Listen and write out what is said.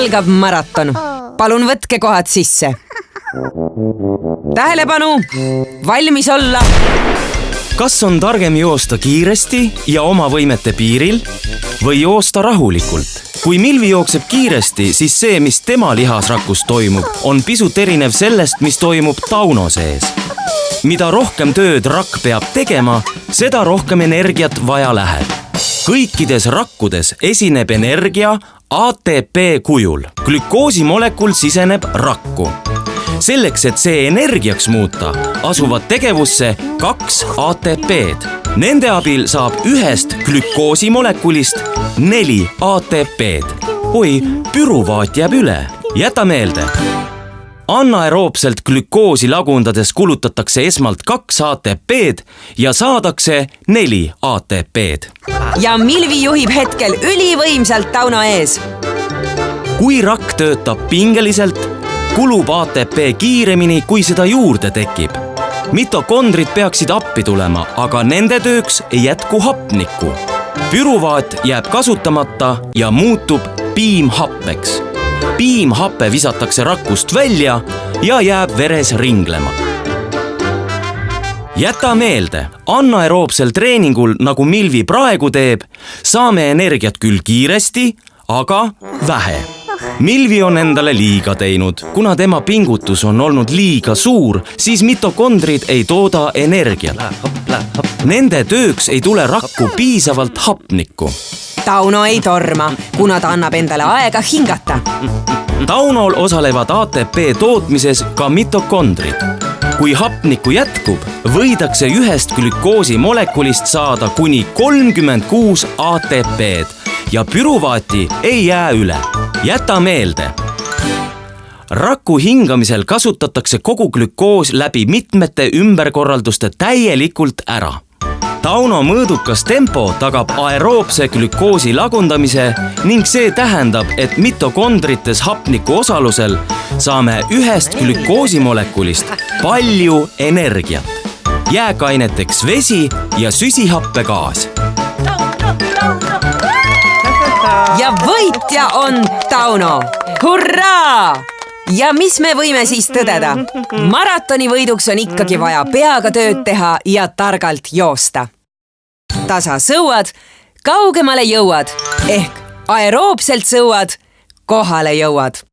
algab maraton. Palun võtke kohad sisse. Tähelepanu, valmis olla. Kas on targem joosta kiiresti ja oma võimete piiril või joosta rahulikult? Kui Milvi jookseb kiiresti, siis see, mis tema lihasrakus toimub, on pisut erinev sellest, mis toimub Tauno sees. Mida rohkem tööd rakk peab tegema, seda rohkem energiat vaja läheb. Kõikides rakkudes esineb energia ATP kujul. Glükoosimolekul siseneb rakku. Selleks, et see energiaks muuta, asuvad tegevusse 2 ATP-d. Nende abil saab ühest glükoosimolekulist 4 ATP-d. Oi, püruvaat jääb üle. Jäta meelde. Anaeroopselt glükoosi lagundades kulutatakse esmalt 2 ATP-d ja saadakse 4 ATP-d. Ja Milvi juhib hetkel ülivõimsalt Tauno ees. Kui rakk töötab pingeliselt, kulub ATP kiiremini, kui seda juurde tekib. Mitokondrid peaksid appi tulema, aga nende tööks ei jätku hapnikku. Püruvaat jääb kasutamata ja muutub piimhappeks. Piimhappe visatakse rakust välja ja jääb veres ringlema. Jäta meelde, anaeroopsel treeningul, nagu Milvi praegu teeb, saame energiat küll kiiresti, aga vähe. Milvi on endale liiga teinud. Kuna tema pingutus on olnud liiga suur, siis mitokondrid ei tooda energiat. Nende tööks ei tule rakku piisavalt hapnikku. Tauno ei torma, kuna ta annab endale aega hingata. Taunol osalevad ATP tootmises ka mitokondrid. Kui hapnikku jätkub, võidakse ühest glükoosimolekulist saada kuni 36 ATP-d ja püruvaati ei jää üle. Jäta meelde. Raku hingamisel kasutatakse kogu glükoos läbi mitmete ümberkorralduste täielikult ära. Tauno mõõdukas tempo tagab aeroopse glükoosi lagundamise ning see tähendab, et mitokondrites hapniku osalusel saame ühest glükoosimolekulist palju energiat. Jääkaineteks vesi ja süsihappegaas. Ja võitja on Tauno! Hurraa! Ja mis me võime siis tõdeda? Maratoni võiduks on ikkagi vaja peaga tööd teha ja targalt joosta. Tasa sõuad, kaugemale jõuad ehk aeroopselt sõuad, kohale jõuad.